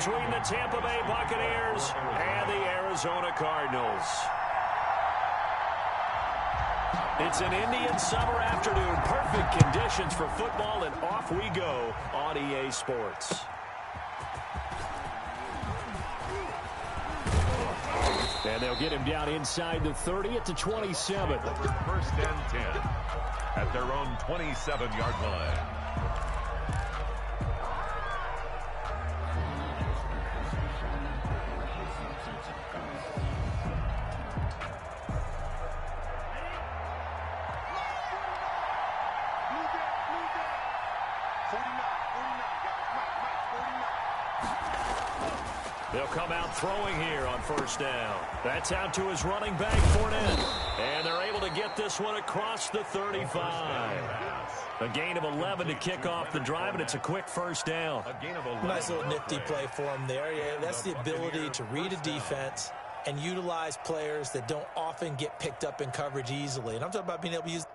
between the Tampa Bay Buccaneers and the Arizona Cardinals. It's an Indian summer afternoon. Perfect conditions for football, and off we go on EA Sports. And they'll get him down inside the 30 at the 27. First and 10 at their own 27-yard line. They'll come out throwing here on first down. That's out to his running back, Fournette. And they're able to get this one across the 35. A gain of 11 to kick off the drive, and it's a quick first down. Nice little nifty play for him there. Yeah, that's the ability to read a defense and utilize players that don't often get picked up in coverage easily. And I'm talking about being able to use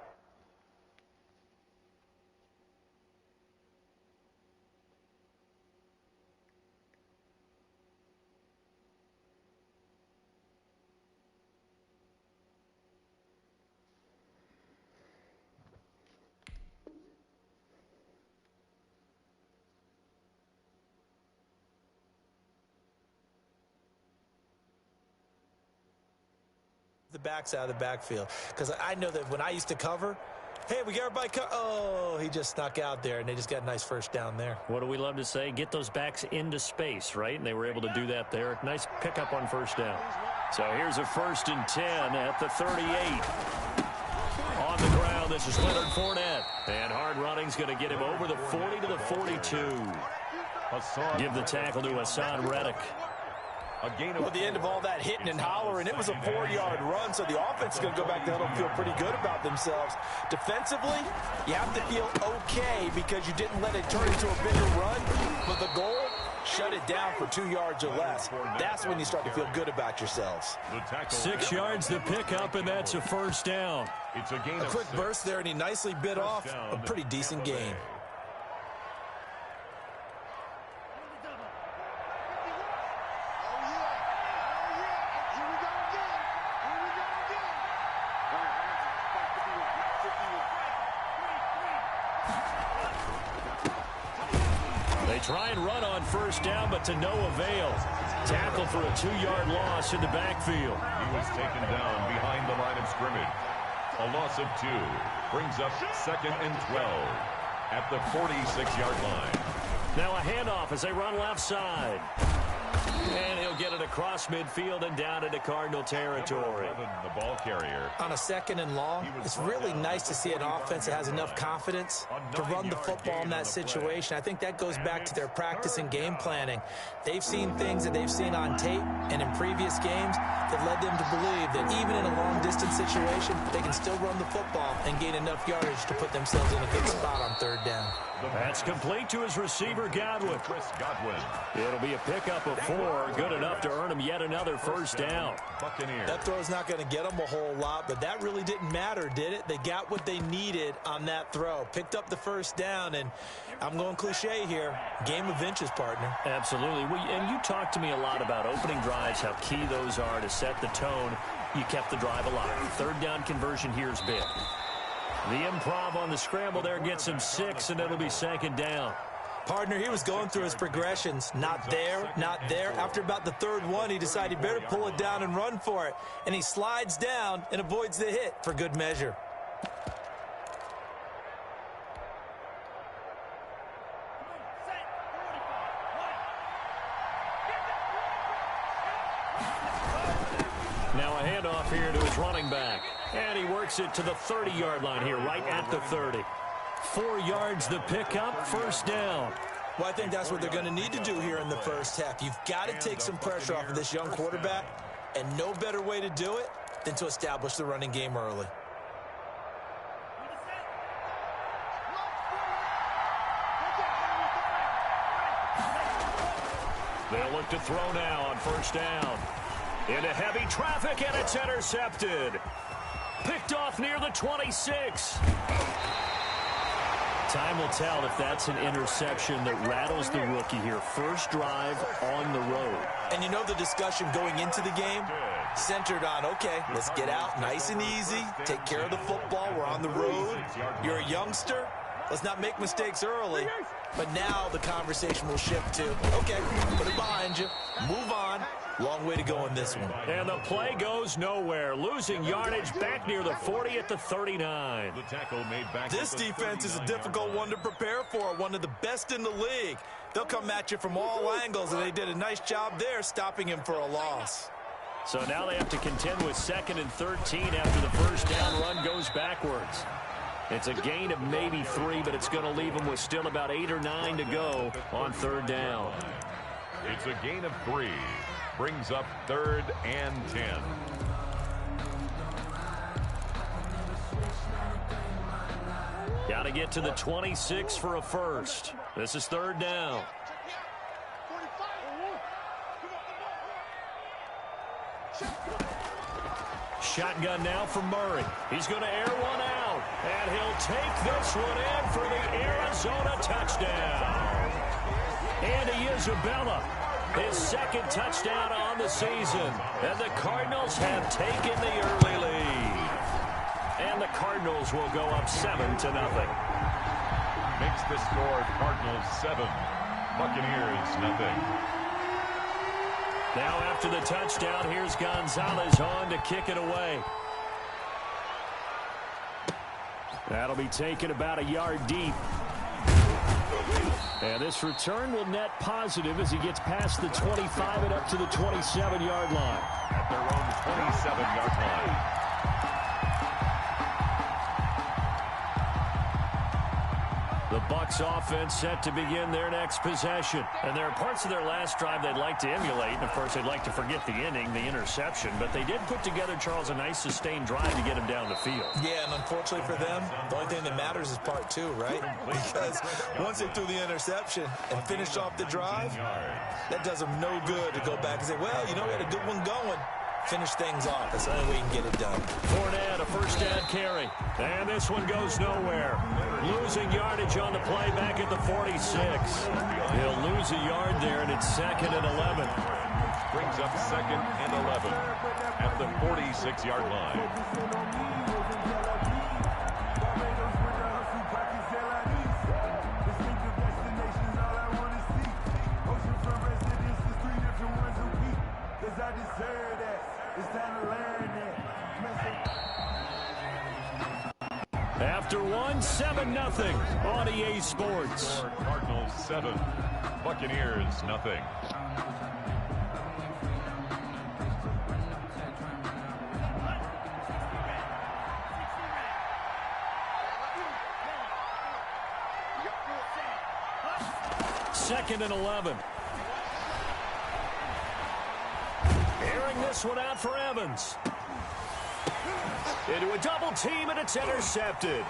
the backs out of the backfield, because I know that when I used to cover, hey, we got everybody oh, he just snuck out there, and they just got a nice first down there. What do we love to say? Get those backs into space, right? And they were able to do that there. Nice pickup on first down. So here's a 1st and 10 at the 38. On the ground, this is Leonard Fournette. And hard running's going to get him over the 40 to the 42. Give the tackle to Hassan Reddick. Well, the end of all that hitting and hollering, it was a 4-yard run, so the offense is going to go back there and feel pretty good about themselves. Defensively, you have to feel okay because you didn't let it turn into a bigger run, but the goal, shut it down for 2 yards or less. That's when you start to feel good about yourselves. 6 yards the pickup, and that's a first down. It's a gain A quick burst there, and he nicely bit off a pretty decent gain. Try and run on first down, but to no avail. Tackle for a 2-yard loss in the backfield. He was taken down behind the line of scrimmage. A loss of 2 brings up 2nd and 12 at the 46-yard line. Now a handoff as they run left side. And he'll get it across midfield and down into Cardinal territory. The ball carrier. On a 2nd and long, it's really nice to see an offense that has enough confidence to run the football in that situation. I think that goes back to their practice and game planning. They've seen things that they've seen on tape and in previous games that led them to believe that even in a long-distance situation, they can still run the football and gain enough yardage to put themselves in a good spot on 3rd down. That's complete to his receiver, Godwin. It'll be a pickup of 4, good enough to earn him yet another first down. That throw's not going to get them a whole lot, but that really didn't matter, did it? They got what they needed on that throw. Picked up the first down, and I'm going cliche here. Game of inches, partner. Absolutely. And you talked to me a lot about opening drives, how key those are to set the tone. You kept the drive alive. 3rd down conversion here is big. The improv on the scramble there gets him 6, and it'll be 2nd down. Partner, he was going through his progressions. Not there, not there. After about the 3rd one, he decided he better pull it down and run for it. And he slides down and avoids the hit for good measure. Now a handoff here to his running back. And he works it to the 30-yard line here, right at the 30. 4 yards the pickup, first down. Well, I think that's what they're going to need to do here in the first half. You've got to take some pressure off of this young quarterback, and no better way to do it than to establish the running game early. They'll look to throw now on first down. Into heavy traffic, and it's intercepted. Picked off near the 26. Time will tell if that's an interception that rattles the rookie here. First drive on the road. And you know the discussion going into the game centered on, okay, let's get out nice and easy, take care of the football, we're on the road, you're a youngster, let's not make mistakes early. But now the conversation will shift to, okay, put it behind you, move on. Long way to go in this one. And the play goes nowhere. Losing yardage back near the 40 at the 39. The tackle made back. This defense is a difficult one to prepare for, one of the best in the league. They'll come at you from all angles, and they did a nice job there stopping him for a loss. So now they have to contend with 2nd and 13 after the first down run goes backwards. It's a gain of maybe 3, but it's going to leave them with still about 8 or 9 to go on 3rd down. It's a gain of 3. Brings up 3rd and 10. Got to get to the 26 for a first. This is 3rd down. Shotgun now for Murray. He's going to air one out. And he'll take this one in for the Arizona touchdown. Andy Isabella, his 2nd touchdown on the season. And the Cardinals have taken the early lead. And the Cardinals will go up 7-0. Makes the score Cardinals 7, Buccaneers nothing. Now after the touchdown, here's Gonzalez on to kick it away. That'll be taken about a yard deep. And this return will net positive as he gets past the 25 and up to the 27-yard line. At their own 27-yard line. The Bucs offense set to begin their next possession. And there are parts of their last drive they'd like to emulate. And, of course, they'd like to forget the inning, the interception. But they did put together, Charles, a nice sustained drive to get him down the field. Yeah, and unfortunately for them, the only thing that matters is part 2, right? Because once they threw the interception and finished off the drive, that does them no good to go back and say, well, you know, we had a good one going. Finish things off. That's the only way you can get it done. Fournette, a first down carry. And this one goes nowhere. Losing yardage on the play back at the 46. He'll lose a yard there, and it's 2nd and 11. Brings up 2nd and 11 at the 46-yard line. After one, 7-0 on EA Sports. Cardinals 7, Buccaneers nothing. Second and 11. Airing this one out for Evans. Into a double team, and it's intercepted.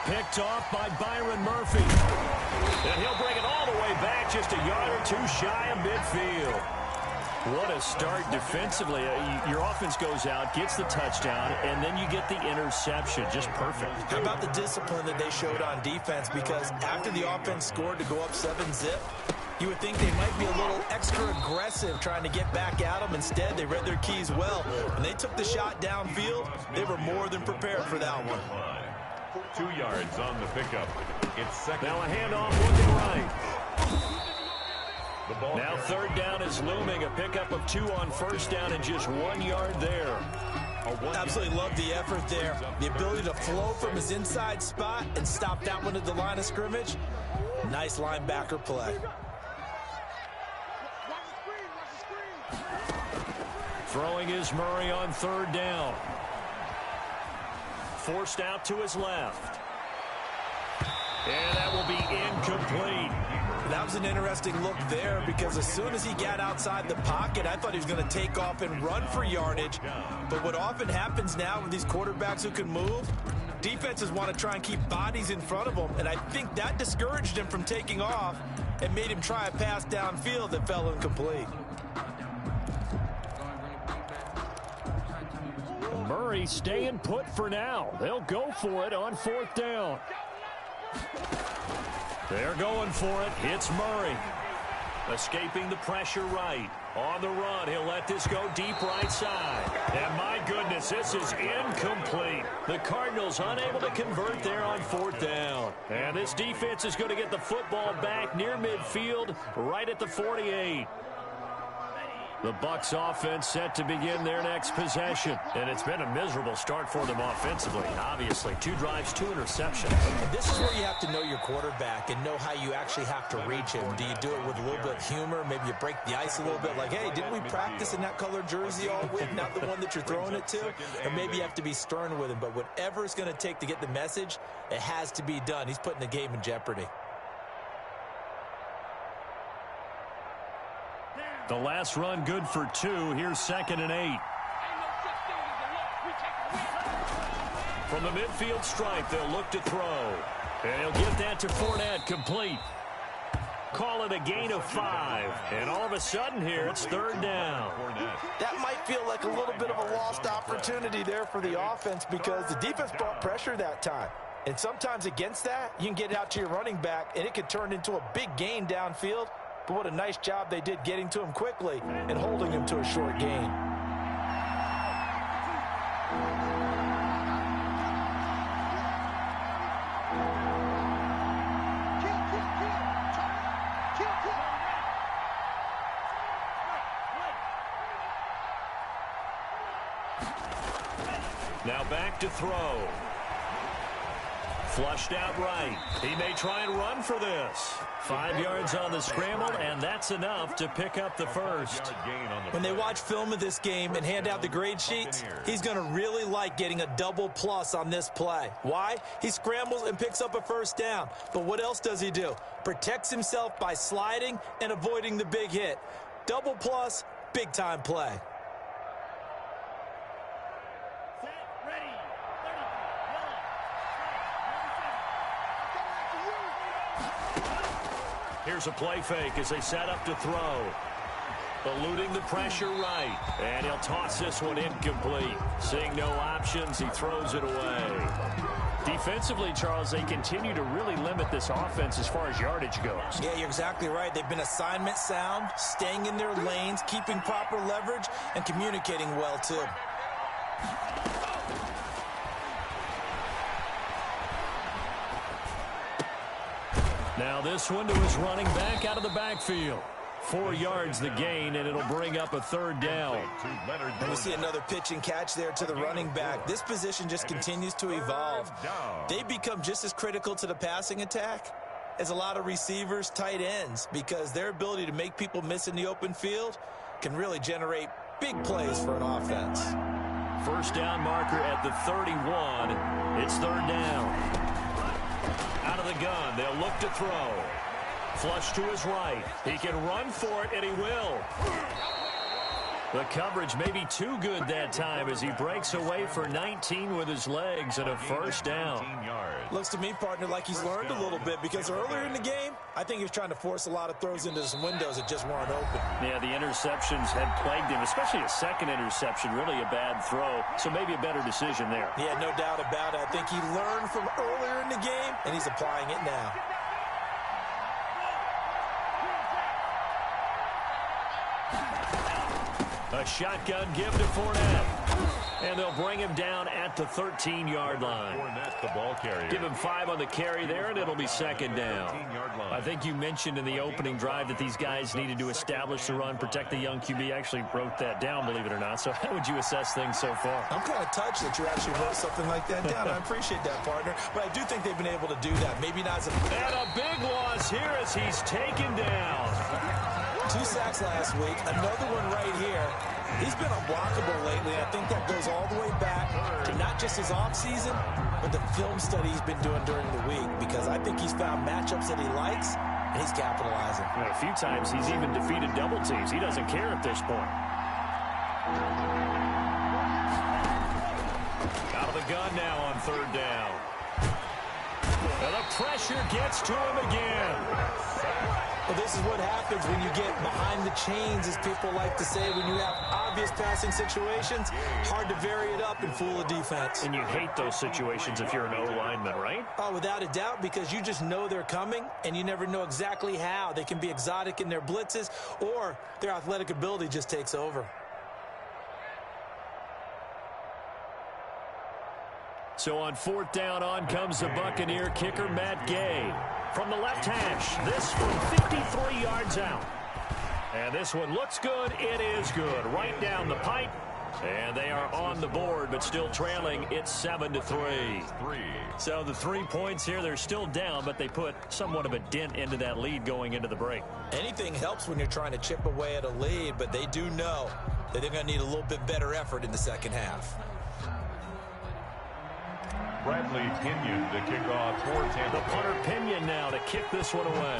Picked off by Byron Murphy. And he'll bring it all the way back, just a yard or 2 shy of midfield. What a start defensively. Your offense goes out, gets the touchdown, and then you get the interception. Just perfect. How about the discipline that they showed on defense? Because after the offense scored to go up 7-zip, you would think they might be a little extra aggressive trying to get back at them. Instead, they read their keys well. When they took the shot downfield, they were more than prepared for that one. 2 yards on the pickup. It's 2nd. Now a handoff looking right. Now 3rd down is looming. A pickup of 2 on first down and just 1 yard there. Absolutely love the effort there. The ability to flow from his inside spot and stop that one at the line of scrimmage. Nice linebacker play. Throwing is Murray on 3rd down. Forced out to his left. And that will be incomplete. That was an interesting look there because as soon as he got outside the pocket, I thought he was going to take off and run for yardage. But what often happens now with these quarterbacks who can move, defenses want to try and keep bodies in front of them. And I think that discouraged him from taking off and made him try a pass downfield that fell incomplete. Murray staying put for now. They'll go for it on 4th down. They're going for it. It's Murray. Escaping the pressure right. On the run, he'll let this go deep right side. And my goodness, this is incomplete. The Cardinals unable to convert there on 4th down. And this defense is going to get the football back near midfield, right at the 48. The Bucs offense set to begin their next possession. And it's been a miserable start for them offensively, obviously. 2 drives, 2 interceptions. And this is where you have to know your quarterback and know how you actually have to reach him. Do you do it with a little bit of humor? Maybe you break the ice a little bit like, hey, didn't we practice in that color jersey all week? Not the one that you're throwing it to? Or maybe you have to be stern with him. But whatever it's going to take to get the message, it has to be done. He's putting the game in jeopardy. The last run good for 2. Here's 2nd and 8. From the midfield stripe, they'll look to throw. And he'll get that to Fournette, complete. Call it a gain of 5. And all of a sudden here, it's 3rd down. That might feel like a little bit of a lost opportunity there for the offense because the defense brought pressure that time. And sometimes against that, you can get out to your running back, and it could turn into a big gain downfield. But what a nice job they did getting to him quickly and holding him to a short gain. Now back to throw. Flushed out right. He may try and run for this. 5 yards on the scramble, and that's enough to pick up the first. When they watch film of this game and hand out the grade sheets, he's going to really like getting a double plus on this play. Why? He scrambles and picks up a 1st down. But what else does he do? Protects himself by sliding and avoiding the big hit. Double plus, big-time play. Here's a play fake as they set up to throw. Eluding the pressure right. And he'll toss this one incomplete. Seeing no options, he throws it away. Defensively, Charles, they continue to really limit this offense as far as yardage goes. Yeah, you're exactly right. They've been assignment sound, staying in their lanes, keeping proper leverage, and communicating well, too. Now this one to his running back out of the backfield. 4 yards the gain, and it'll bring up a 3rd down. And we see another pitch and catch there to the running back. This position just continues to evolve. They become just as critical to the passing attack as a lot of receivers, tight ends, because their ability to make people miss in the open field can really generate big plays for an offense. 1st down marker at the 31. It's 3rd down. Out of the gun, they'll look to throw. Flush to his right. He can run for it, and he will. The coverage may be too good that time as he breaks away for 19 with his legs and a 1st down. Looks to me, partner, like he's learned a little bit because earlier in the game, I think he was trying to force a lot of throws into some windows that just weren't open. Yeah, the interceptions had plagued him, especially a 2nd interception, really a bad throw. So maybe a better decision there. Yeah, no doubt about it. I think he learned from earlier in the game, and he's applying it now. A shotgun give to Fournette. And they'll bring him down at the 13-yard line. Fournette, the ball carrier. Give him 5 on the carry there, and it'll be 2nd down. I think you mentioned in the opening drive that these guys needed to establish the run, protect the young QB. Actually wrote that down, believe it or not. So how would you assess things so far? I'm kind of touched that you actually wrote something like that down. I appreciate that, partner. But I do think they've been able to do that. Maybe not as a... And a big loss here as he's taken down. 2 sacks last week. Another one right here. He's been unblockable lately. I think that goes all the way back to not just his offseason, but the film study he's been doing during the week, because I think he's found matchups that he likes, and he's capitalizing. A few times he's even defeated double teams. He doesn't care at this point. Out of the gun now on 3rd down. And the pressure gets to him again. Well, this is what happens when you get behind the chains, as people like to say. When you have obvious passing situations, hard to vary it up and fool a defense. And you hate those situations if you're an O-lineman, right? Oh, without a doubt, because you just know they're coming, and you never know exactly how. They can be exotic in their blitzes, or their athletic ability just takes over. So on 4th down, on comes the Buccaneer kicker, Matt Gay. From the left hash, this from 53 yards out. And this one looks good. It is good. Right down the pipe. And they are on the board, but still trailing. It's 7-3. So the 3 points here, they're still down, but they put somewhat of a dent into that lead going into the break. Anything helps when you're trying to chip away at a lead, but they do know that they're going to need a little bit better effort in the second half. Bradley Pinion to kick off for Tampa. The punter Pinion now to kick this one away.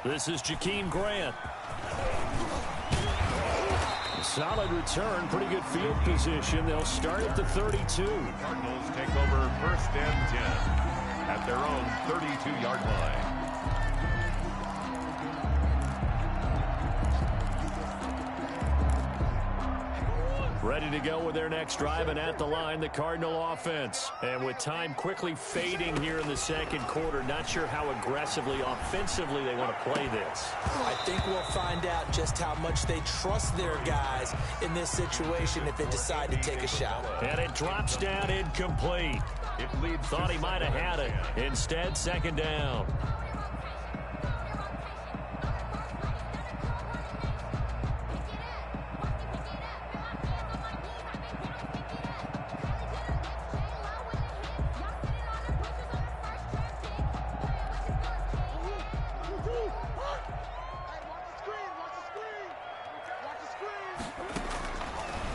This is Jakeem Grant. Solid return, pretty good field position. They'll start at the 32. Cardinals take over 1st and 10 at their own 32-yard line. Ready to go with their next drive, and at the line, the Cardinal offense. And with time quickly fading here in the second quarter, not sure how aggressively, offensively they want to play this. I think we'll find out just how much they trust their guys in this situation if they decide to take a shot. And it drops down incomplete. Thought he might have had it. Instead, 2nd down.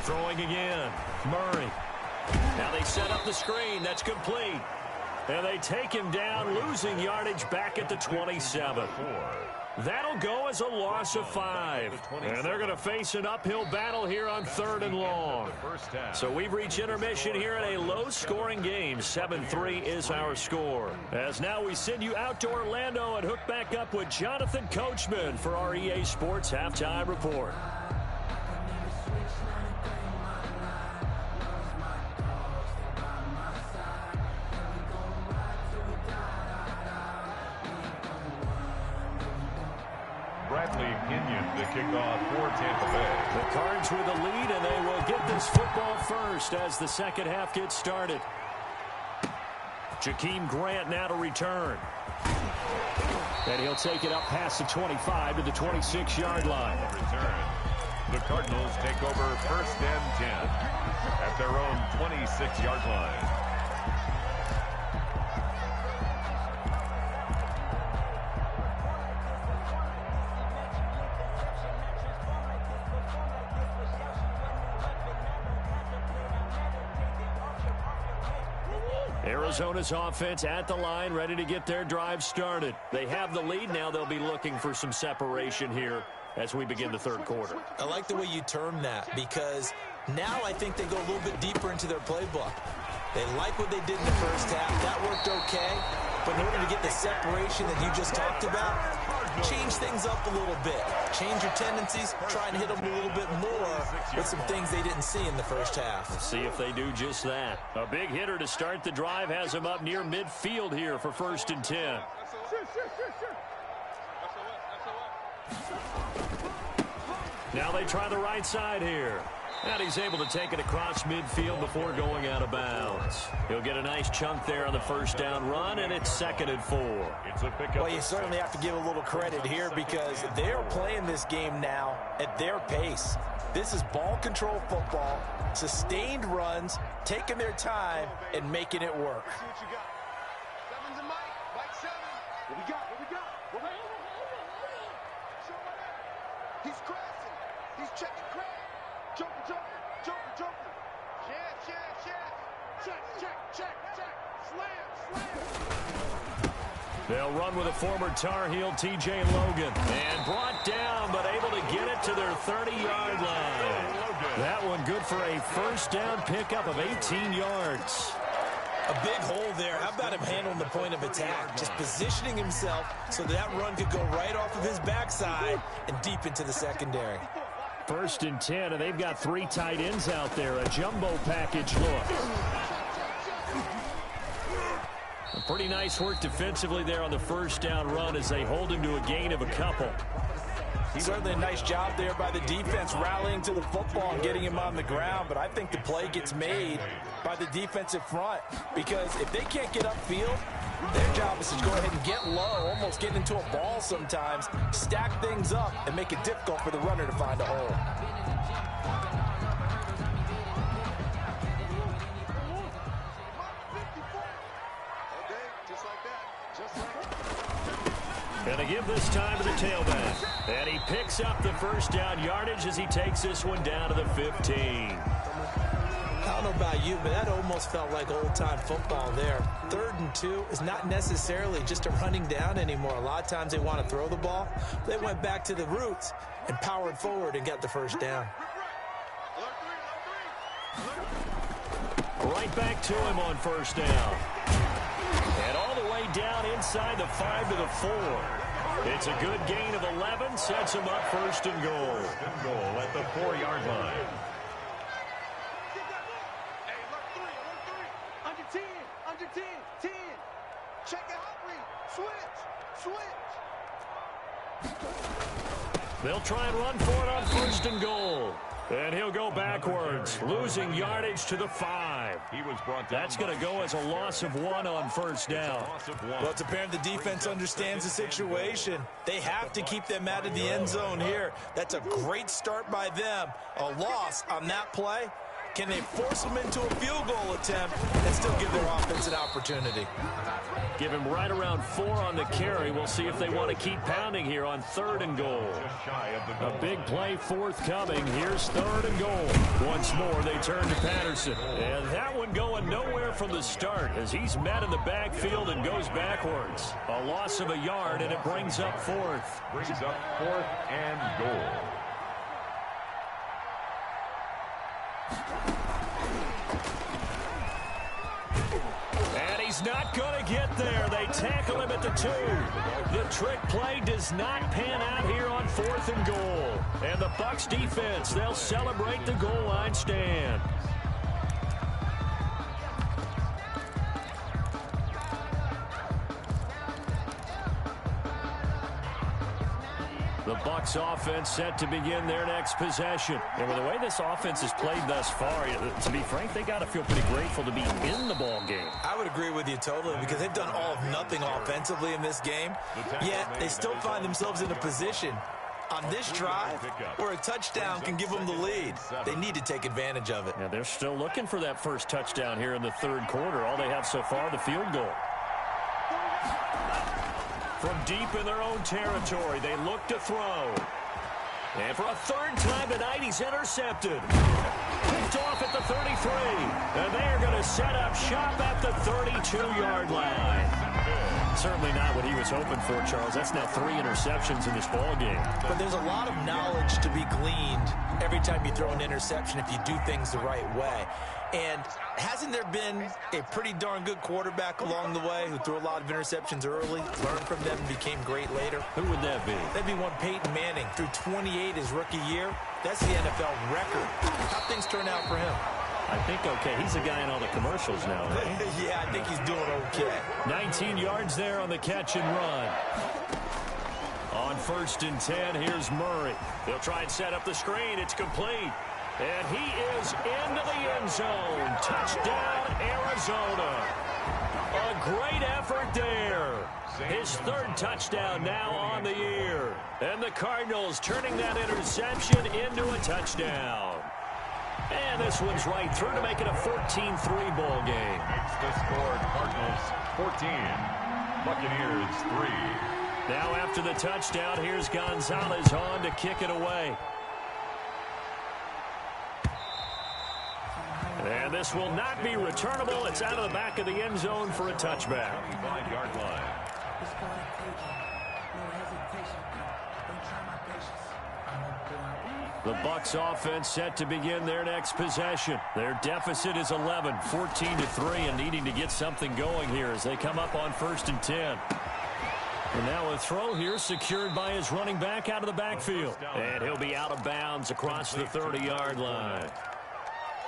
Throwing again. Murray. Now they set up the screen. That's complete. And they take him down, losing yardage back at the 27. That'll go as a loss of 5. And they're going to face an uphill battle here on 3rd and long. So we've reached intermission here in a low-scoring game. 7-3 is our score. As now we send you out to Orlando and hook back up with Jonathan Coachman for our EA Sports Halftime Report. Bradley Pinion to kick off for Tampa Bay. The Cards with the lead, and they will get this football first as the second half gets started. Jakeem Grant now to return. And he'll take it up past the 25 to the 26-yard line. Return. The Cardinals take over 1st and 10 at their own 26-yard line. Arizona's offense at the line, ready to get their drive started. They have the lead. Now they'll be looking for some separation here as we begin the 3rd quarter. I like the way you term that, because now I think they go a little bit deeper into their playbook. They like what they did in the first half. That worked okay. But in order to get the separation that you just talked about, change things up a little bit. Change your tendencies, try and hit them a little bit more with some things they didn't see in the first half. Let's see if they do just that. A big hitter to start the drive has them up near midfield here for 1st and 10. Now they try the right side here. And he's able to take it across midfield before going out of bounds. He'll get a nice chunk there on the 1st down run, and it's 2nd and 4. It's a pickup. Well, you certainly have to give a little credit here, because they're playing this game now at their pace. This is ball control football, sustained runs, taking their time, and making it work. He's crossing. He's checking crack. Joker. Check. Slam. They'll run with a former Tar Heel, T.J. Logan. And brought down, but able to get it to their 30-yard line. That one good for a 1st down pickup of 18 yards. A big hole there. How about him handling the point of attack? Just positioning himself so that run could go right off of his backside and deep into the secondary. 1st and 10, and they've got 3 tight ends out there. A jumbo package look. Pretty nice work defensively there on the 1st down run as they hold him to a gain of a couple. Certainly a nice job there by the defense rallying to the football and getting him on the ground, but I think the play gets made by the defensive front because if they can't get upfield, their job is to go ahead and get low, almost get into a ball sometimes, stack things up, and make it difficult for the runner to find a hole. Gonna give this time to the tailback. And he picks up the 1st down yardage as he takes this one down to the 15. I don't know about you, but that almost felt like old-time football there. 3rd and 2 is not necessarily just a running down anymore. A lot of times they want to throw the ball. They went back to the roots and powered forward and got the 1st down. Right back to him on 1st down. And all the way down inside the 5 to the 4. It's a good gain of 11, sets him up 1st and goal. 1st and goal at the 4-yard line. Hey, look 3, under 10, under 10, 10. Check out read, switch. They'll try and run for it on 1st and goal. And he'll go backwards, losing yardage to the 5. He was brought down. That's going to go as a loss of 1 on 1st down. Well, it's apparent the defense understands the situation. They have to keep them out of the end zone here. That's a great start by them. A loss on that play. Can they force them into a field goal attempt and still give their offense an opportunity? Give him right around 4 on the carry. We'll see if they want to keep pounding here on 3rd and goal. A big play forthcoming. Here's 3rd and goal. Once more, they turn to Patterson. And that one going nowhere from the start as he's met in the backfield and goes backwards. A loss of a yard, and it brings up 4th. Brings up 4th and goal. And he's not going to get there. They tackle him at the 2. The trick play does not pan out here on 4th and goal. And the Bucs defense, they'll celebrate the goal line stand. The Bucs offense set to begin their next possession. And with the way this offense has played thus far, to be frank, they got to feel pretty grateful to be in the ball game. I would agree with you totally because they've done all of nothing offensively in this game, yet they still find themselves in a position on this drive where a touchdown can give them the lead. They need to take advantage of it. Yeah, they're still looking for that first touchdown here in the 3rd quarter. All they have so far, the field goal. From deep in their own territory, they look to throw. And for a 3rd time tonight, he's intercepted. Picked off at the 33. And they are going to set up shop at the 32-yard line. Certainly not what he was hoping for, Charles. That's now 3 interceptions in this ball game. But there's a lot of knowledge to be gleaned every time you throw an interception if you do things the right way. And hasn't there been a pretty darn good quarterback along the way who threw a lot of interceptions early, learned from them, and became great later? Who would that be? That'd be one Peyton Manning. Threw 28 his rookie year. That's the NFL record. How things turn out for him? I think okay. He's a guy in all the commercials now, right? Yeah, I think he's doing okay. 19 yards there on the catch and run. On 1st and 10, here's Murray. They'll try and set up the screen. It's complete. And he is into the end zone. Touchdown, Arizona. A great effort there. His 3rd touchdown now on the year. And the Cardinals turning that interception into a touchdown. And this one's right through to make it a 14-3 ball game. Makes the score Cardinals 14, Buccaneers 3. Now after the touchdown, here's Gonzalez on to kick it away. And this will not be returnable. It's out of the back of the end zone for a touchback. 5-yard line. The Bucs offense set to begin their next possession. Their deficit is 11, 14-3, and needing to get something going here as they come up on 1st and 10. And now a throw here secured by his running back out of the backfield. And he'll be out of bounds across the 30-yard line.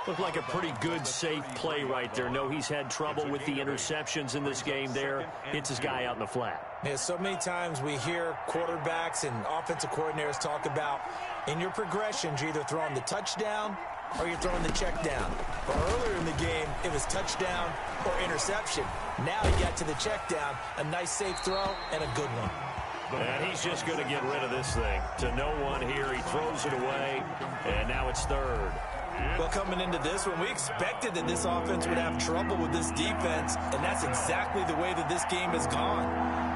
Looked like a pretty good, safe play right there. No, he's had trouble with the interceptions in this game there. Hits his guy out in the flat. Yeah, so many times we hear quarterbacks and offensive coordinators talk about in your progressions, you're either throwing the touchdown or you're throwing the check down. But earlier in the game, it was touchdown or interception. Now he got to the check down, a nice safe throw and a good one. And he's just going to get rid of this thing. To no one here, he throws it away, and now it's 3rd. Well, coming into this one, we expected that this offense would have trouble with this defense, and that's exactly the way that this game has gone.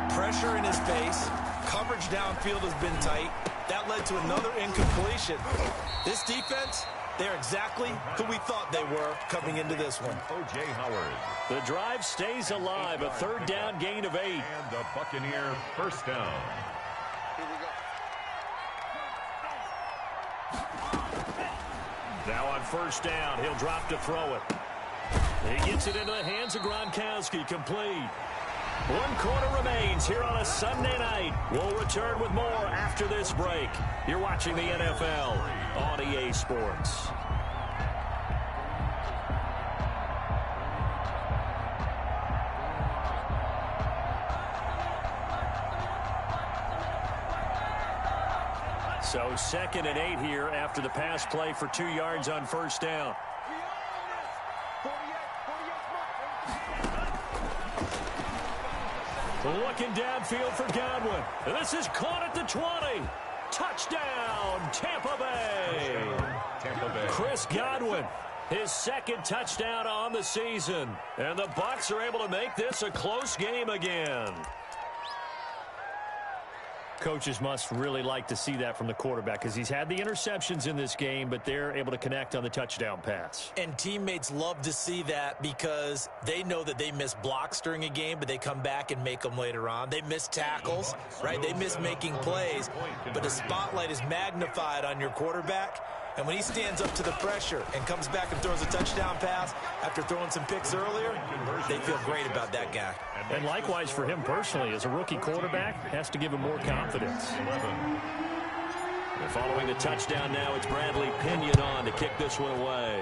Pressure in his face, coverage downfield has been tight. That led to another incompletion. This defense, they're exactly who we thought they were coming into this one. O.J. Howard. The drive stays alive, a 3rd down gain of 8. And the Buccaneer 1st down. Now on 1st down, he'll drop to throw it. He gets it into the hands of Gronkowski, complete. 1 quarter remains here on a Sunday night. We'll return with more after this break. You're watching the NFL on EA Sports. So 2nd and 8 here after the pass play for 2 yards on 1st down. Looking downfield for Godwin. This is caught at the 20. Touchdown, Tampa Bay. Tampa Bay. Chris Godwin, his 2nd touchdown on the season. And the Bucs are able to make this a close game again. Coaches must really like to see that from the quarterback because he's had the interceptions in this game, but they're able to connect on the touchdown pass. And teammates love to see that because they know that they miss blocks during a game, but they come back and make them later on. They miss tackles, right? They miss making plays, but the spotlight is magnified on your quarterback. And when he stands up to the pressure and comes back and throws a touchdown pass after throwing some picks earlier, they feel great about that guy. And likewise for him personally, as a rookie quarterback, has to give him more confidence. And following the touchdown now, it's Bradley Pinion on to kick this one away.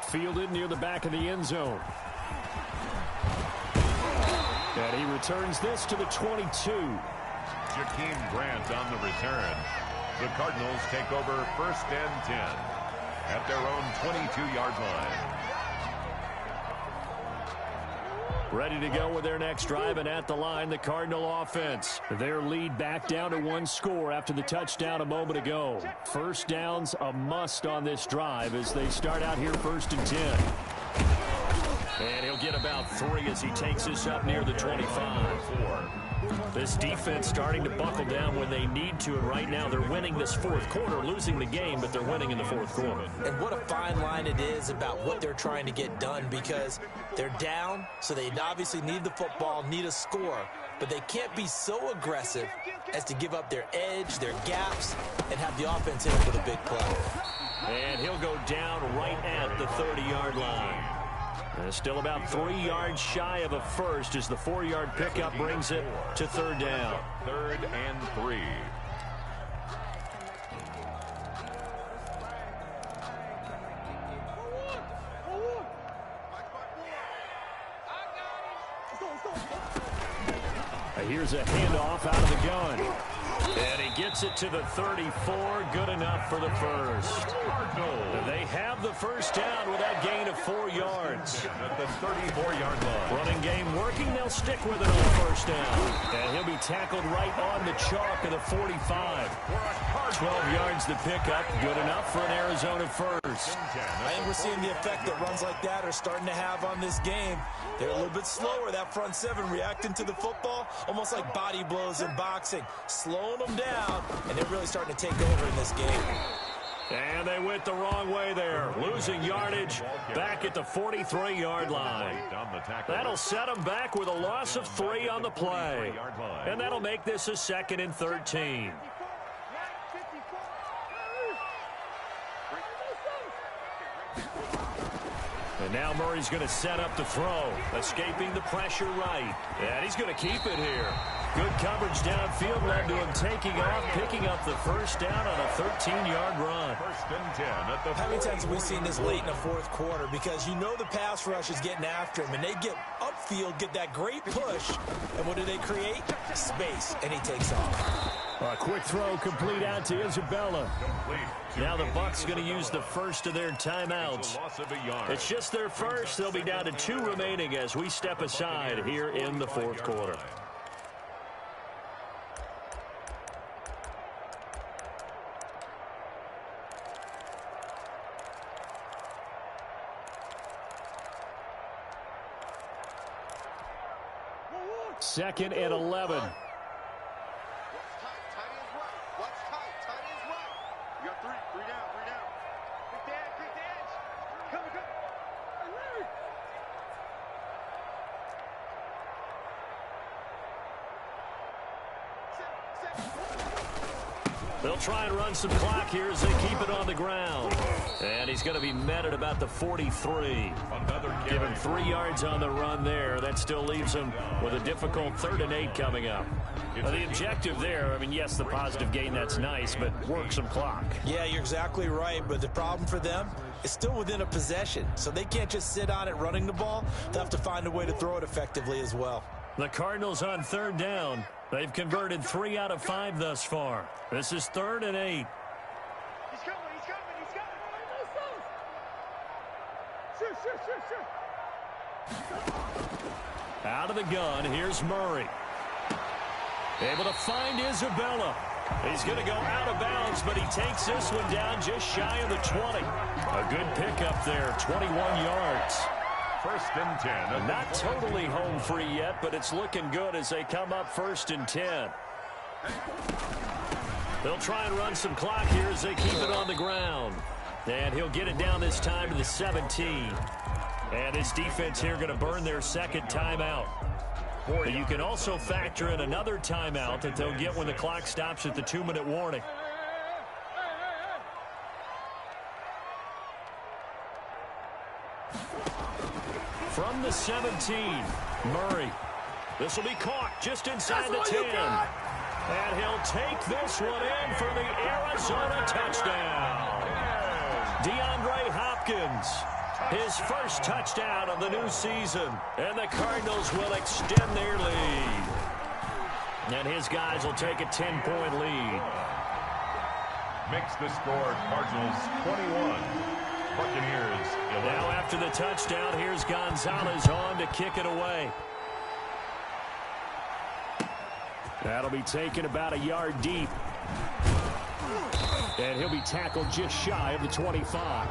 Fielded near the back of the end zone. And he returns this to the 22. Jakeem Grant on the return. The Cardinals take over 1st and 10 at their own 22-yard line. Ready to go with their next drive, and at the line, the Cardinal offense. Their lead back down to 1 score after the touchdown a moment ago. 1st down's a must on this drive as they start out here 1st and 10. And he'll get about 3 as he takes this up near the 25. This defense starting to buckle down when they need to, and right now they're winning this 4th quarter, losing the game, but they're winning in the 4th quarter. And what a fine line it is about what they're trying to get done because they're down, so they obviously need the football, need a score, but they can't be so aggressive as to give up their edge, their gaps, and have the offense hit up with a big play. And he'll go down right at the 30-yard line. And still about 3 yards shy of a first as the 4-yard pickup brings it to 3rd down. 3rd and 3. Here's a handoff out of the gun. And he gets it to the 34. Good enough for the first. They have the 1st down with that gain of 4 yards. At the 34-yard line. Running game working. They'll stick with it on the 1st down. And he'll be tackled right on the chalk of the 45. 12 yards to pick up. Good enough for an Arizona first. I think we're seeing the effect that runs like that are starting to have on this game. They're a little bit slower, that front 7, reacting to the football, almost like body blows in boxing, slowing them down, and they're really starting to take over in this game. And they went the wrong way there, losing yardage back at the 43-yard line. That'll set them back with a loss of 3 on the play. And that'll make this a 2nd and 13. And now Murray's going to set up the throw, escaping the pressure right. And he's going to keep it here. Good coverage downfield led to him taking off, picking up the first down on a 13-yard run. 1st and 10 at the How many times have we seen this late in the 4th quarter? Because you know the pass rush is getting after him, and they get upfield, get that great push, and what do they create? Space, and he takes off. A quick throw complete out to Isabella. Now the Bucs going to use the first of their timeouts. It's just their first. They'll be down to 2 remaining as we step aside here in the 4th quarter. Second and 11. They'll try and run some clock here as they keep it on the ground. And he's going to be met at about the 43. Give him 3 yards on the run there. That still leaves him with a difficult 3rd and 8 coming up. Now, the objective there, I mean, yes, the positive gain, that's nice, but work some clock. Yeah, you're exactly right, but the problem for them is still within a possession. So they can't just sit on it running the ball. They'll have to find a way to throw it effectively as well. The Cardinals on 3rd down. They've converted 3 out of 5 thus far. This is 3rd and 8. He's coming, he's coming, he's coming. Shoot. Out of the gun, here's Murray. Able to find Isabella. He's going to go out of bounds, but he takes this one down just shy of the 20. A good pickup there, 21 yards. 1st and 10. Not totally home free yet, but it's looking good as they come up 1st and 10. They'll try and run some clock here as they keep it on the ground. And he'll get it down this time to the 17. And his defense here going to burn their 2nd timeout. But you can also factor in another timeout that they'll get when the clock stops at the 2-minute warning. From the 17, Murray. This will be caught just inside the 10. And he'll take this one in for the Arizona touchdown. DeAndre Hopkins, his first touchdown of the new season. And the Cardinals will extend their lead. And his guys will take a 10-point lead. Makes the score Cardinals 21. Buccaneers 11. Now after the touchdown, here's Gonzalez on to kick it away. That'll be taken about a yard deep. And he'll be tackled just shy of the 25.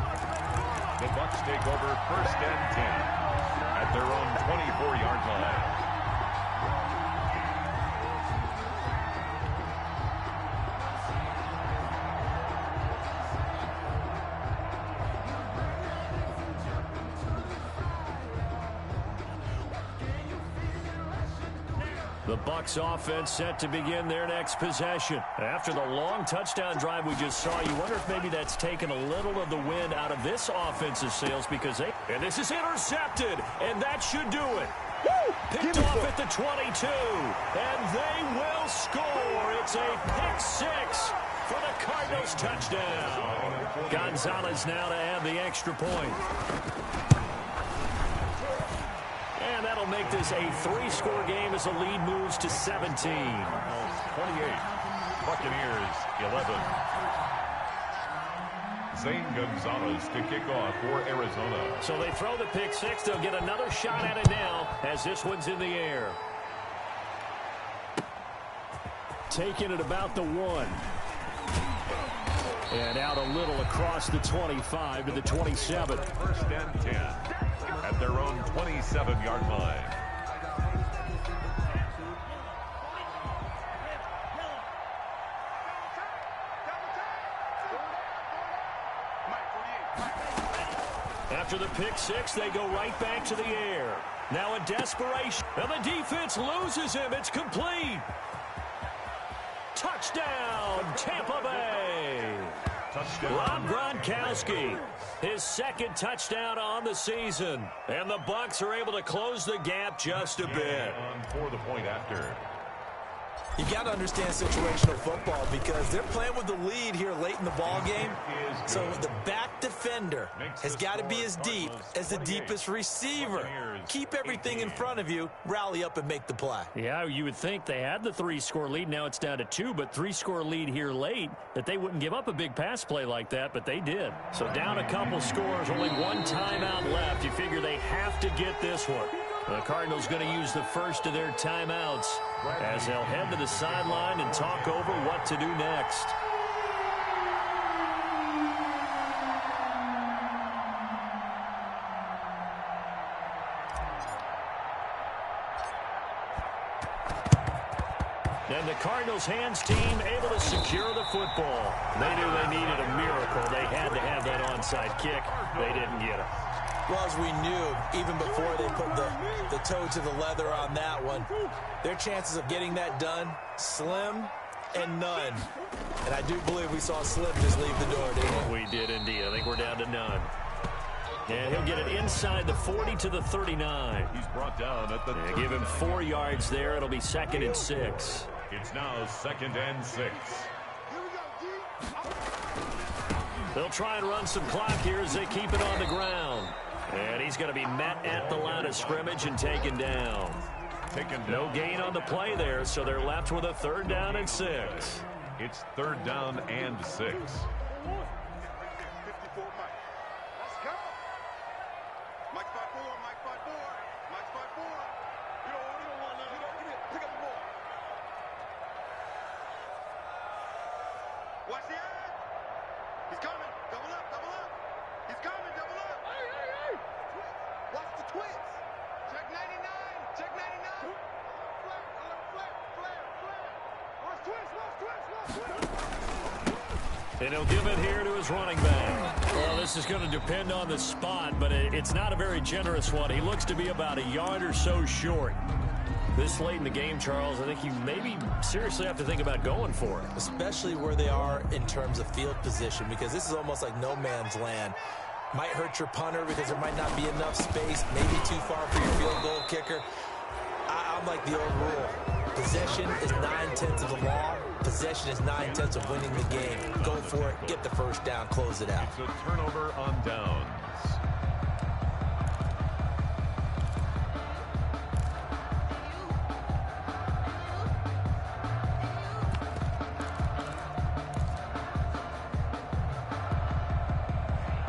The Bucs take over 1st and 10 at their own 24-yard line. The Bucs offense set to begin their next possession. After the long touchdown drive we just saw, you wonder if maybe that's taken a little of the wind out of this offensive sails because they... And this is intercepted, and that should do it. Woo! Picked off at the 22, and they will score. It's a pick-6 for the Cardinals touchdown. Gonzalez now to add the extra point. And that'll make this a 3-score game as the lead moves to 17. 28. Buccaneers 11. Zane Gonzalez to kick off for Arizona. So they throw the pick-6. They'll get another shot at it now as this one's in the air. Taking it about the 1. And out a little across the 25 to the 27. 1st and 10 at their own 27-yard line. After the pick six, they go right back to the air. Now a desperation. And the defense loses him. It's complete. Touchdown, Tampa Bay. Touchdown. Rob Gronkowski, his second touchdown on the season. And the Bucs are able to close the gap just a bit. For the point after. You got to understand situational football because they're playing with the lead here late in the ball game. So the back defender has got to be as deep as the deepest receiver. Keep everything in front of you, rally up and make the play. Yeah, you would think they had the 3-score lead. Now it's down to 2, but 3-score lead here late, that they wouldn't give up a big pass play like that, but they did. So down a couple scores, only one timeout left. You figure they have to get this one. The Cardinals going to use the first of their timeouts as they'll head to the sideline and talk over what to do next. And the Cardinals hands team able to secure the football. They knew they needed a miracle. They had to have that onside kick. They didn't get it. Well, as we knew, even before they put the toe to the leather on that one, their chances of getting that done, slim and none. And I do believe we saw Slim just leave the door, didn't we? We did indeed. I think we're down to none. And he'll get it inside the 40 to the 39. He's brought down at the... Give him 4 yards there. It'll be 2nd and 6. It's now 2nd and 6. They'll try and run some clock here as they keep it on the ground. And he's going to be met at the line of scrimmage and taken down. No gain on the play there, so they're left with a 3rd down and 6. It's 3rd down and 6. Watch the end. He's coming. Double up, double up. He's coming, double up. Hey, hey, hey. Watch the twins. Check 99. Check 99. Flare, flare, flare, flare. Watch twins, watch twins, watch twins. And he'll give it here to his running back. Well, this is going to depend on the spot, but it's not a very generous one. He looks to be about a yard or so short. This late in the game, Charles, I think you maybe seriously have to think about going for it. Especially where they are in terms of field position, because this is almost like no man's land. Might hurt your punter because there might not be enough space, maybe too far for your field goal kicker. I'm like the old rule. Possession is 9/10 of the law. Possession is 9/10 of winning the game. Go for it, get the first down, close it out. It's a turnover on downs.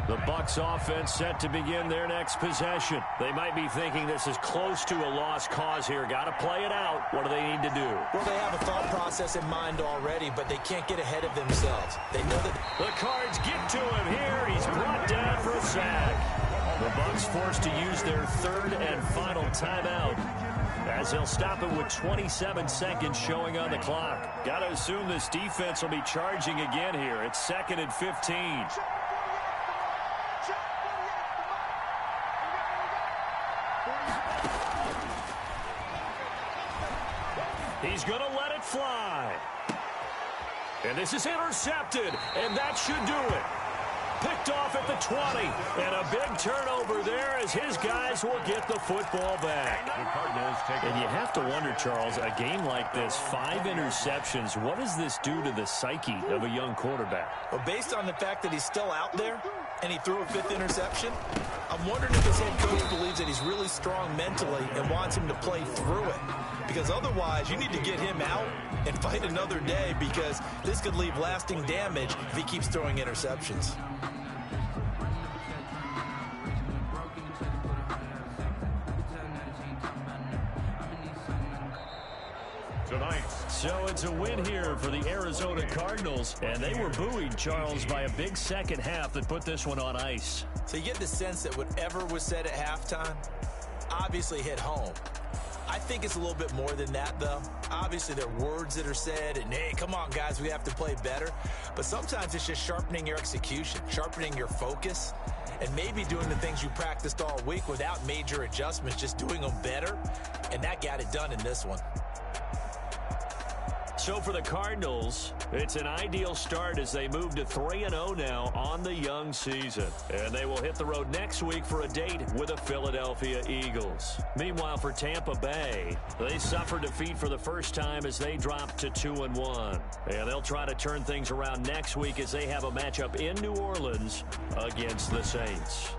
The Bucs offense set to begin their next possession. They might be thinking this is close to a lost cause here. Got to play it out. What do they need to do? Well, they have a thought process in mind already, but they can't get ahead of themselves. They know that the Cards get to him here. He's brought down for a sack. The Bucs forced to use their 3rd and final timeout, as they'll stop it with 27 seconds showing on the clock. Got to assume this defense will be charging again here. It's 2nd and 15. He's going to let it fly. And this is intercepted, and that should do it. Picked off at the 20, and a big turnover there as his guys will get the football back. The Cardinals take And you have to wonder, Charles, a game like this, 5 interceptions, what does this do to the psyche of a young quarterback? Well, based on the fact that he's still out there and he threw a 5th interception, I'm wondering if his head coach believes that he's really strong mentally and wants him to play through it. Because otherwise, you need to get him out and fight another day, because this could leave lasting damage if he keeps throwing interceptions. tonight. So it's a win here for the Arizona Cardinals, and they were buoyed, Charles, by a big second half that put this one on ice. So you get the sense that whatever was said at halftime obviously hit home. I think it's a little bit more than that, though. Obviously, there are words that are said, and, hey, come on, guys, we have to play better. But sometimes it's just sharpening your execution, sharpening your focus, and maybe doing the things you practiced all week without major adjustments, just doing them better, and that got it done in this one. So for the Cardinals, it's an ideal start as they move to 3-0 now on the young season. And they will hit the road next week for a date with the Philadelphia Eagles. Meanwhile, for Tampa Bay, they suffered defeat for the first time as they dropped to 2-1. And they'll try to turn things around next week as they have a matchup in New Orleans against the Saints.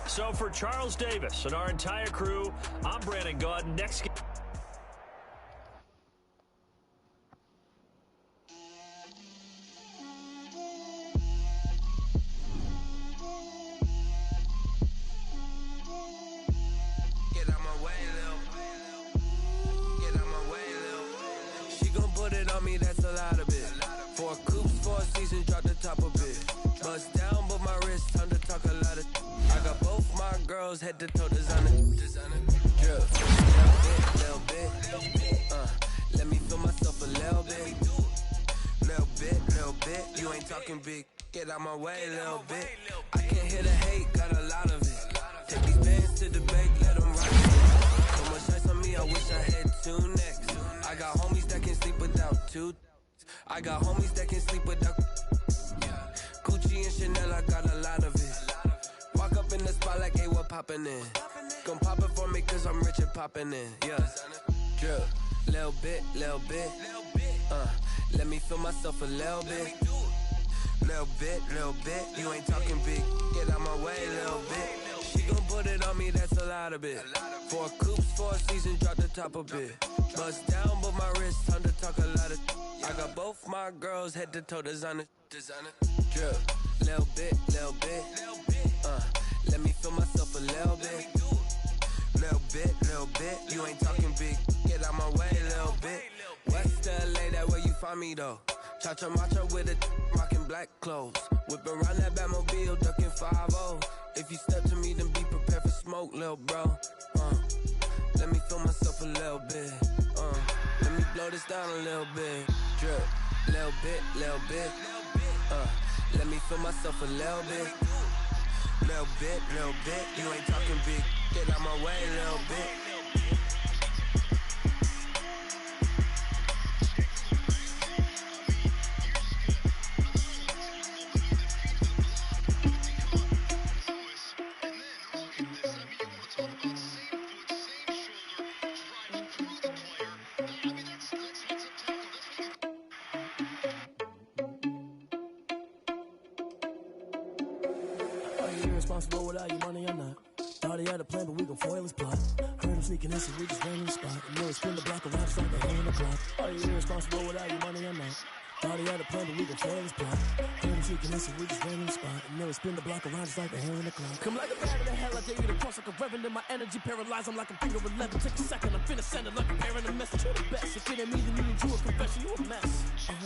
So for Charles Davis and our entire crew, I'm Brandon Gaudin. Next game. Head to toe designer, drip, little bit, let me feel myself a little bit, you ain't talking big, get out my way a little bit, I can't hear the hate, got a lot of it, take these bands to the bank, let them rock it, so much ice on me, I wish I had two necks, I got homies that can sleep without two, I got homies that can sleep without, Gucci and Chanel, I got a lot of it. Walk up in the spot like, hey, what poppin' in? Gon' pop it for me cause I'm rich and poppin' in, yeah. Drip, little bit, let me feel myself a little bit. Little bit, you ain't talking big, get out my way a little bit. She gon' put it on me, that's a lot of it. 4 coops, 4 seasons, drop the top a bit. Bust down, but my wrist, time to talk a lot of. I got both my girls, head to toe designer. Drip, little bit, let me feel myself a little bit. Little bit, you ain't talking big, get out my way a little bit. West LA, that where you find me though. Cha-cha matcha with a rockin' black clothes. Whip around that Batmobile, ducking 5-0. If you step to me, then be prepared for smoke, lil' bro. Let me feel myself a little bit. Let me blow this down a little bit. Drip, little bit. Let me feel myself a little bit. Little bit, you ain't talking big, get out my way a little bit. Irresponsible without your money or not. Thought he had a plan, but we gon' foil his plot. Heard him sneaking in, so we just ran in the spot. And know he spin the block around just like the hand in the clock. Are you irresponsible without your money or not? Thought he had a plan, but we gon' foil his plot. Heard him sneaking in, so we just ran in the spot. And know he spin the block around just like the hand in the clock. Come like a bat of the hell, I dare you to cross like a reverend. In my energy paralyzed, I'm like a finger 11. Take a second, I'm finna send it like a parent a message. You're the best, if it ain't me, then you need to a confession. You a mess.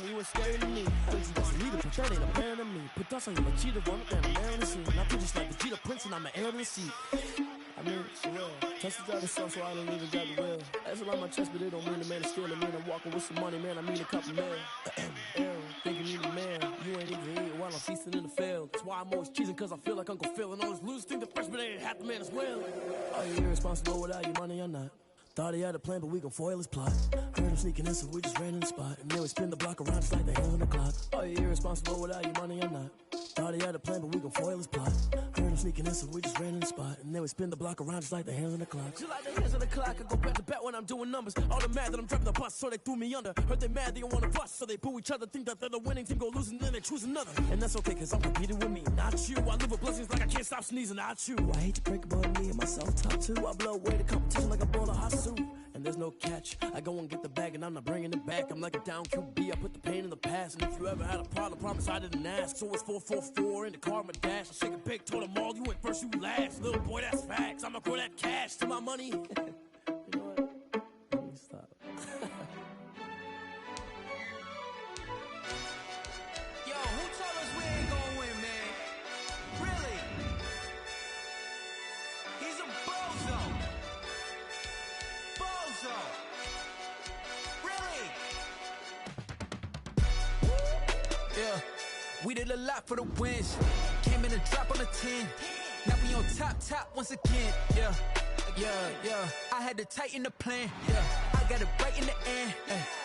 You ain't scary to me. Don't you just need it, but that ain't a parent of me. Put dust on you like cheetah, run up down the air in the scene. I put just like the Vegeta Prince, and I'm an air in the seat. I mean, for real. Touch the driver's stuff, so I don't even grab the wheel. That's a lot on my chest, but it don't mean the man is still. It mean I'm walking with some money, man. I mean a couple mil. Thinking you the man. You ain't even eating while I'm feasting in the field. That's why I'm always cheesing, cause I feel like Uncle Phil. And all this loose think the freshman ain't half the man as well. Are you irresponsible without your money or not? Thought he had a plan, but we gon' foil his plot. Heard him sneaking in, so we just ran in the spot. And then we spin the block around just like the hand on the clock. Are you irresponsible without your money or not? Thought he had a plan, but we gon' foil his plot. Heard him sneaking in, so we just ran in the spot. And then we spin the block around just like the hands on the clock. Just like the hands on the clock, I go back to back when I'm doing numbers. All the mad that I'm driving the bus, so they threw me under. Heard they mad, they don't wanna bust, so they boo each other. Think that they're the winning team, go losing, then they choose another. And that's okay, cause I'm competing with me, not you. I live with blessings like I can't stop sneezing, not you. I hate to break about me and my self-talk too. I blow away the competition like a ball of hot soup. And there's no catch. I go and get the bag and I'm not bringing it back. I'm like a down QB, I put the pain in the past. And if you ever had a problem, promise I didn't ask. So it's 4-4-4 in the car, my dash. I shake a big, told them all, you went first, you last. Little boy, that's facts. I'ma grow that cash to my money. You know what? Let me stop. Yo, who told us we ain't gonna win, man? Really? He's a bozo. Bozo. Really? Yeah. We did a lot for the wins. Came Came in a drop on a 10. Now we on top once again. Yeah. I had to tighten the plan. Yeah. I got it right in the end.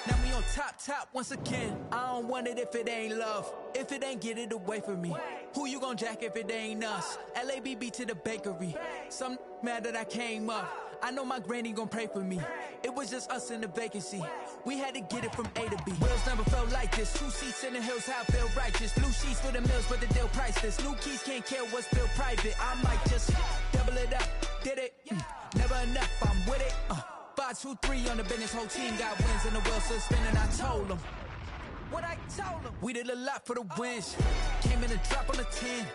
Now we on top once again. I don't want it if it ain't love. If it ain't, get it away from me. Who you gon' jack if it ain't us? LABB to the bakery. Some mad that I came up. I know my granny gon' pray for me. It was just us in the vacancy. We had to get it from A to B. Wheels never felt like this. 2 seats in the hills, how I feel righteous. Blue sheets for the mills, but the deal priceless. New keys can't care what's still private. I might just double it up. Did it? Never enough, I'm with it. 5, 2, 3 on the business. Whole team got wins and the wheels still spinning. I told them what I told them. We did a lot for the wins. Came in a drop on a 10.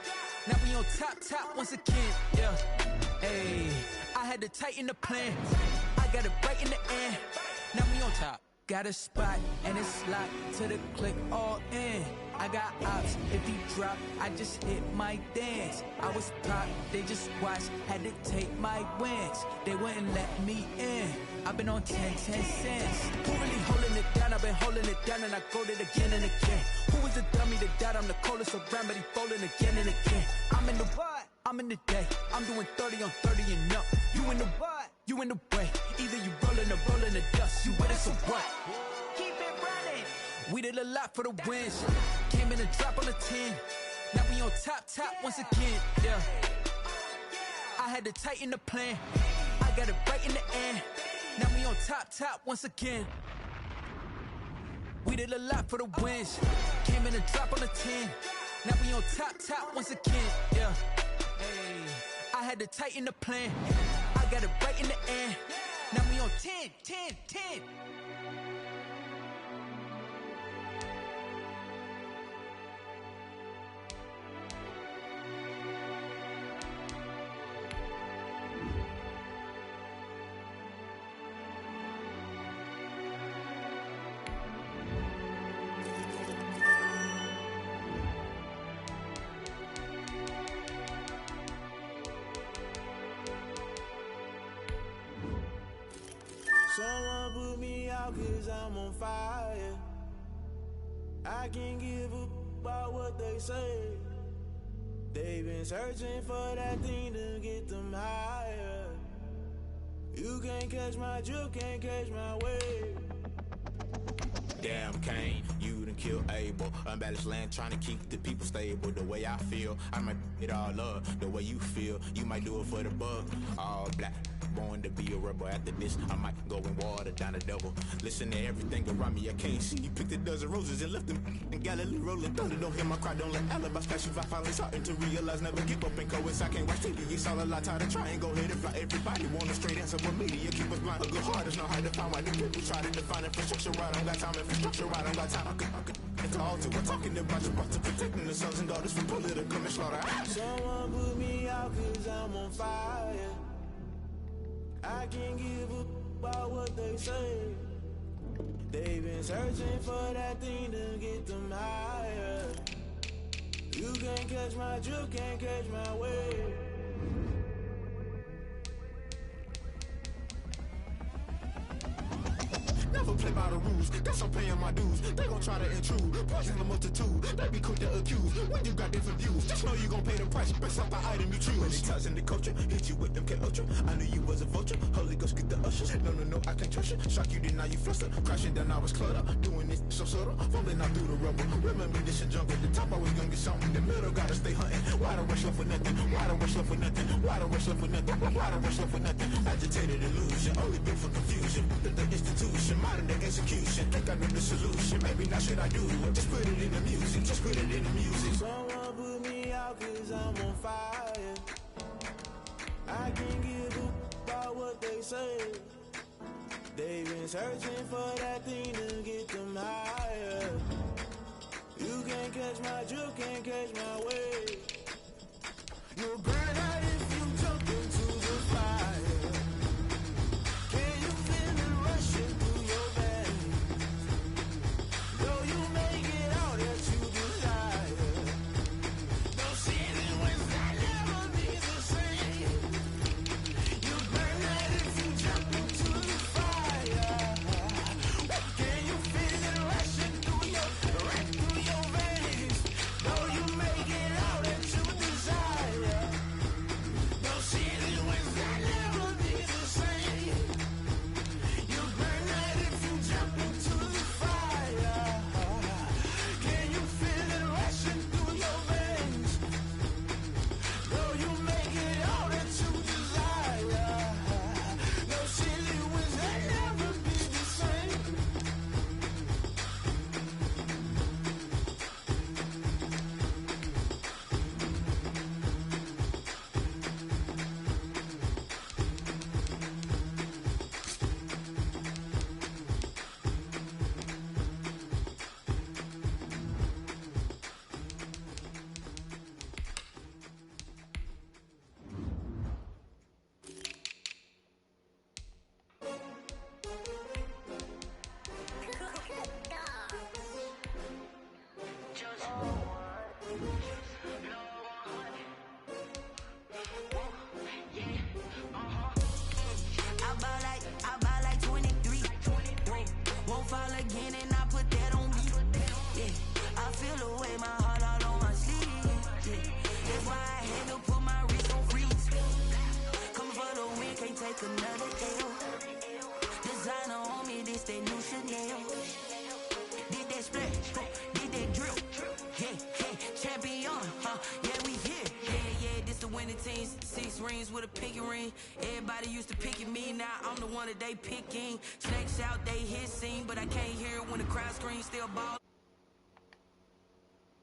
Now we on top once again. Yeah. Hey, I had to tighten the plan. I got it right in the end. Now we on top. Got a spot and it's locked to the click all in. I got ops, if he drop, I just hit my dance. I was top, they just watched, had to take my wins. They wouldn't let me in. I've been on 10 cents. Who really holding it down? I've been holding it down and I go it again and again. Who was the dummy that died? I'm the coldest around, but he folding again and again. I'm in the what? I'm in the day. I'm doing 30 on 30 and up. You in the what? You in the way. Either you rolling or rolling the dust. You with us or what? Keep it running. We did a lot for the wins. Came in a drop on a 10. Now we on top once again. Yeah. I had to tighten the plan. I got it right in the end. Now we on top once again. We did a lot for the wins. Came in a drop on a 10. Now we on top once again. Yeah. Hey, I had to tighten the plan. I got it right in the end. Now we on 10. Someone put me out 'cause I'm on fire. I can't give up about what they say. They've been searching for that thing to get them higher. You can't catch my drift, can't catch my wave. Damn Kane, you done killed Abel. Unbalanced land trying to keep the people stable. The way I feel, I might it all up. The way you feel, you might do it for the buck. All black, born to be a rebel. After this, I might go and water down the devil. Listen to everything around me, I can't see. You picked a dozen roses and left them in Galilee rolling thunder. Don't hear my cry, don't let alibis flash. If I finally starting to realize, never give up and coincide. I can't watch TV, it's all a lot. Tired of trying, go ahead and fly. Everybody want a straight answer with media. Keep us blind, a good heart is not hard to find. Why the people try to define infrastructure right? I don't got time, infrastructure right, I don't got time. I could it's all to we're talking about your to protecting the sons and daughters from political and slaughter. Someone put me out 'cause I'm on fire. I can't give up about what they say. They've been searching for that thing to get them higher. You can't catch my drift, can't catch my wave. Never play by the rules, that's I'm paying my dues. They gon' try to intrude, poison the multitude. They be quick to accuse, when you got different views. Just know you gon' pay the price, based off the item you choose. When they touching the culture, hit you with them K Ultra. I knew you was a vulture, Holy Ghost get the ushers. No, I can't trust you. Shock you, then now you fluster. Crashing down, I was cluttered. Doing this so subtle, falling out through the rubble. Remember this and jump at the top, I was gonna get something. The middle, gotta stay hunting. Why the rush left for nothing? Why the rush left for nothing? Why the rush left for nothing? Why the rush left for nothing? Agitated illusion, only built for confusion. The institution, modern day execution. Think I know the solution. Maybe not should I do it? Just put it in the music. Just put it in the music. Someone put me out 'cause I'm on fire. I can't give up about what they say. They've been searching for that thing to get them higher. You can't catch my drift, can't catch my wave. You'll burn out if you jump into the fire. Can you feel it rushing through your veins? Though you make it out that you desire. No sin when that never be the same. You burn out if you jump into the fire. Can you feel it rushing through your veins? Though you make it out that you desire. take another L. Designer on me, this that new Chanel. Did that split, did that drill. Yeah, champion, yeah, we here. Yeah, this the winning team. 6 rings with a pinky ring. Everybody used to pick at me, now I'm the one that they picking. Snakes out, they hissing, but I can't hear it when the crowd screams, still ball.